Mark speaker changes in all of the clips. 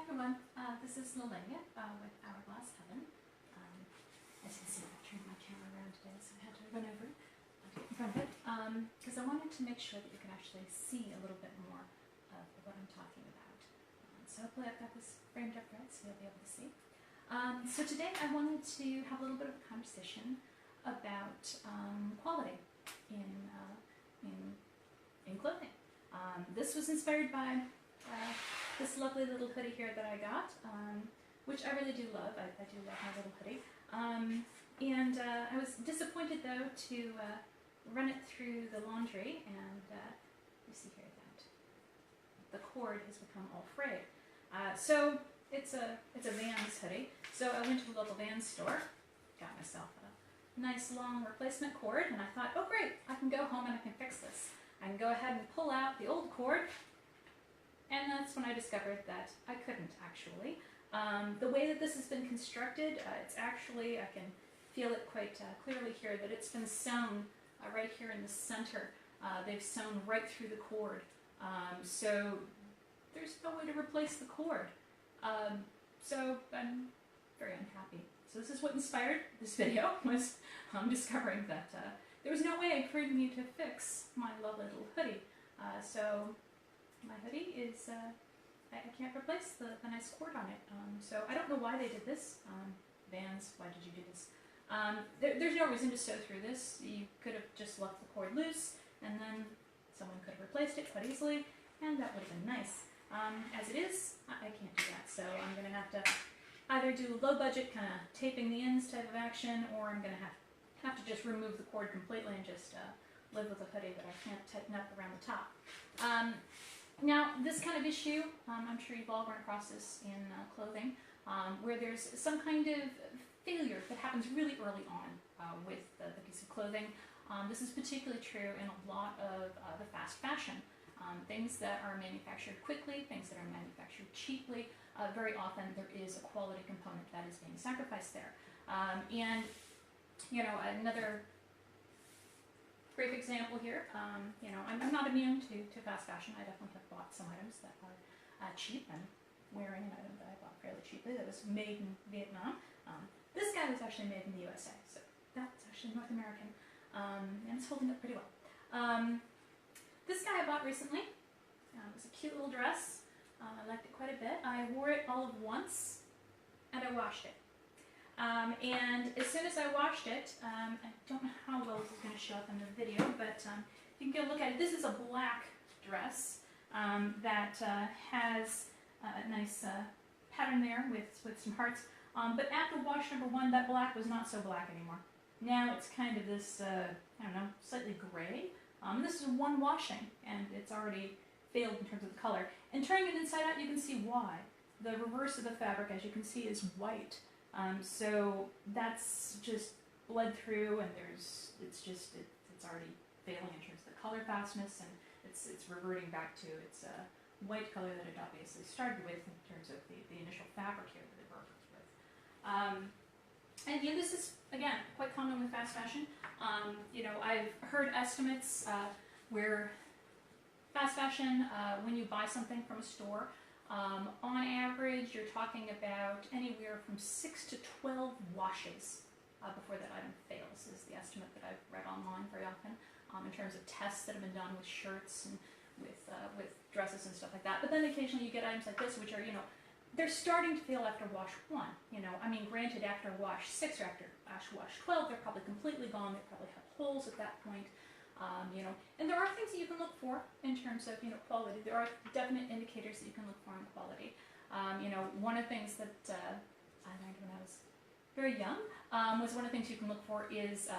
Speaker 1: everyone, this is Lelania with Hourglass Heaven. As you can see, I've turned my camera around today, so I had to run over to get in front of it, because I wanted to make sure that you can actually see a little bit more of what I'm talking about. So hopefully I've got this framed up right, so you'll be able to see. So today I wanted to have a little bit of a conversation about quality in clothing. This was inspired by this lovely little hoodie here that I got, which I really do love. I do love my little hoodie. I was disappointed though to run it through the laundry, and you see here that the cord has become all frayed. So it's a Vans hoodie. So I went to the local Vans store, got myself a nice long replacement cord, and I thought, oh great, I can go home and I can fix this. I can go ahead and pull out the old cord. And that's when I discovered that I couldn't actually. The way that this has been constructed, it's actually, I can feel it quite clearly here, that it's been sewn right here in the center. They've sewn right through the cord. So there's no way to replace the cord. So I'm very unhappy. So this is what inspired this video, was discovering that there was no way for me to fix my lovely little hoodie. So my hoodie is, I can't replace the nice cord on it. So I don't know why they did this. Vans, why did you do this? There's no reason to sew through this. You could have just left the cord loose, and then someone could have replaced it quite easily, and that would have been nice. As it is, I can't do that. So I'm going to have to either do low budget kind of taping the ends type of action, or I'm going to have to just remove the cord completely and just live with a hoodie that I can't tighten up around the top. Now, this kind of issue, I'm sure you've all run across this in clothing, where there's some kind of failure that happens really early on with the piece of clothing. This is particularly true in a lot of the fast fashion. Things that are manufactured quickly, things that are manufactured cheaply, very often there is a quality component that is being sacrificed there. And, you know, another brief example here, you know, I'm not immune to fast fashion. I definitely have bought some items that are cheap, and wearing an item that I bought fairly cheaply that was made in Vietnam. This guy was actually made in the USA, so that's actually North American, and it's holding up pretty well. This guy I bought recently. It was a cute little dress. I liked it quite a bit. I wore it all of once, and I washed it. And as soon as I washed it, I don't know how well this is going to show up in the video, but you can go look at it. This is a black dress that has a nice pattern there with some hearts. But after wash number one, that black was not so black anymore. Now it's kind of this, I don't know, slightly gray. This is one washing, and it's already failed in terms of the color. And turning it inside out, you can see why. The reverse of the fabric, as you can see, is white. So that's just bled through, and it's already failing in terms of the color fastness, and it's reverting back to its white color that it obviously started with in terms of the initial fabric here that it worked with. And yeah, this is, again, quite common with fast fashion. You know, I've heard estimates where fast fashion, when you buy something from a store, on average, you're talking about anywhere from 6 to 12 washes before that item fails, is the estimate that I've read online very often, in terms of tests that have been done with shirts and with dresses and stuff like that. But then occasionally you get items like this, which are, you know, they're starting to fail after wash 1. You know, I mean, granted, after wash 6 or after wash 12, they're probably completely gone. They probably have holes at that point. You know, and there are things that you can look for in terms of, you know, quality. There are definite indicators that you can look for in quality. You know, one of the things that I learned when I was very young was one of the things you can look for is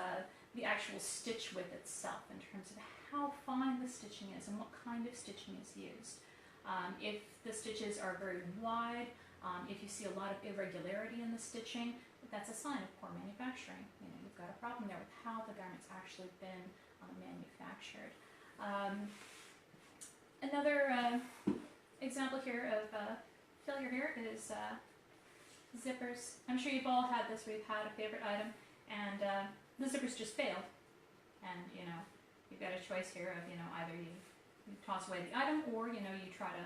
Speaker 1: the actual stitch width itself, in terms of how fine the stitching is and what kind of stitching is used. If the stitches are very wide, if you see a lot of irregularity in the stitching, that's a sign of poor manufacturing. You know, you've got a problem there with how the garment's actually been manufactured. Another example here of failure here is zippers. I'm sure you've all had this, where you've had a favorite item and the zippers just failed. And, you know, you've got a choice here of, you know, either you toss away the item, or, you know, you try to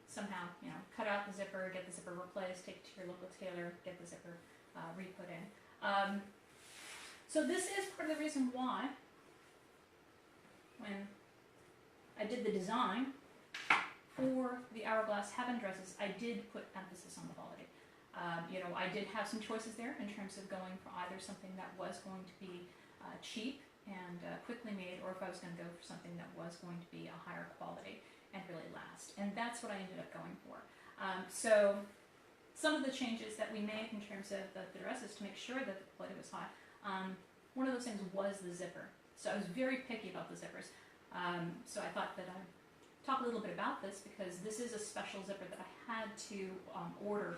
Speaker 1: somehow, cut out the zipper, get the zipper replaced, take it to your local tailor, get the zipper re-put in. So this is part of the reason why, when I did the design for the Hourglass Heaven dresses, I did put emphasis on quality. I did have some choices there in terms of going for either something that was going to be cheap and quickly made, or if I was going to go for something that was going to be a higher quality and really last. And that's what I ended up going for. So some of the changes that we made in terms of the dresses to make sure that the quality was high, one of those things was the zipper. So I was very picky about the zippers. So I thought that I'd talk a little bit about this, because this is a special zipper that I had to order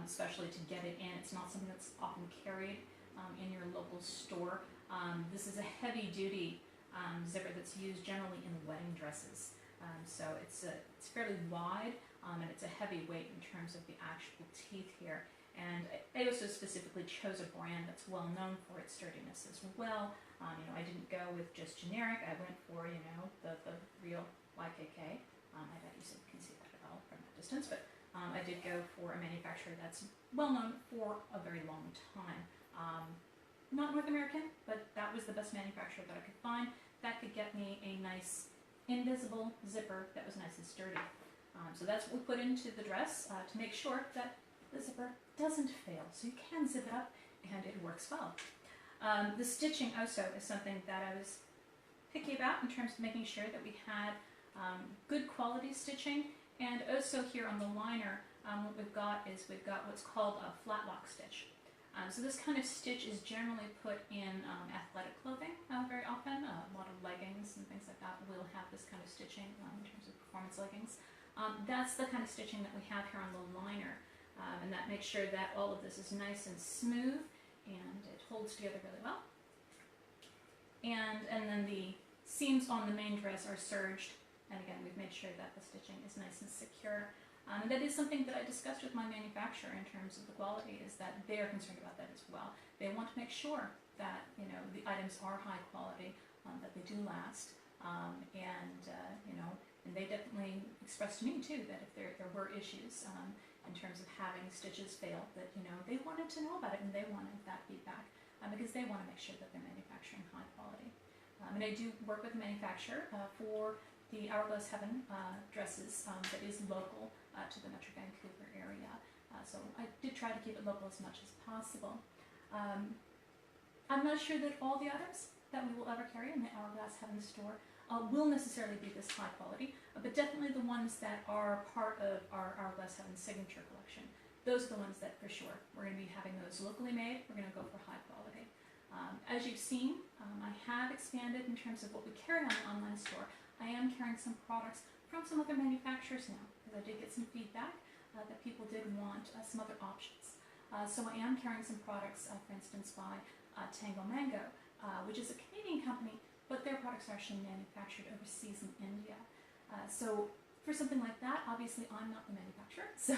Speaker 1: especially to get it in. It's not something that's often carried in your local store. This is a heavy-duty zipper that's used generally in wedding dresses. So it's fairly wide, and it's a heavy weight in terms of the actual teeth here. And I also specifically chose a brand that's well known for its sturdiness as well. I didn't go with just generic. I went for, the real YKK. I bet you can see that at all from that distance, but I did go for a manufacturer that's well known for a very long time. Not North American, but that was the best manufacturer that I could find that could get me a nice invisible zipper that was nice and sturdy. So that's what we put into the dress to make sure that the zipper doesn't fail. So you can zip it up and it works well. The stitching also is something that I was picky about in terms of making sure that we had good quality stitching. And also here on the liner, what we've got what's called a flat lock stitch. So this kind of stitch is generally put in athletic clothing very often. A lot of leggings and things like that will have this kind of stitching in terms of performance leggings. That's the kind of stitching that we have here on the liner. And that makes sure that all of this is nice and smooth and it holds together really well. And then the seams on the main dress are serged, and again we've made sure that the stitching is nice and secure. And that is something that I discussed with my manufacturer in terms of the quality, is that they are concerned about that as well. They want to make sure that the items are high quality, that they do last, and they definitely expressed to me too that if there were issues in terms of having stitches fail, that they wanted to know about it and they wanted that feedback because they want to make sure that they're manufacturing high quality. And I do work with a manufacturer for the Hourglass Heaven dresses that is local to the Metro Vancouver area. So I did try to keep it local as much as possible. I'm not sure that all the items that we will ever carry in the Hourglass Heaven store will necessarily be this high quality, but definitely the ones that are part of our Hourglass Heaven signature collection. Those are the ones that for sure we're going to be having those locally made. We're going to go for high quality. As you've seen, I have expanded in terms of what we carry on the online store. I am carrying some products from some other manufacturers now, because I did get some feedback that people did want some other options. So I am carrying some products, for instance, by Tango Mango, which is a Canadian company, but their products are actually manufactured overseas in India. So for something like that, obviously I'm not the manufacturer, so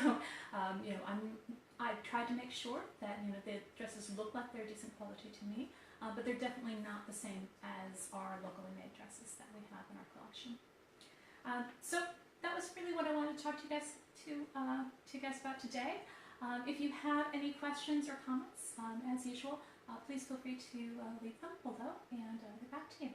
Speaker 1: I've tried to make sure that the dresses look like they're decent quality to me, but they're definitely not the same as our locally made dresses that we have in our collection. So that was really what I wanted to talk to you guys about today. If you have any questions or comments, as usual, please feel free to leave them below, and I'll get back to you.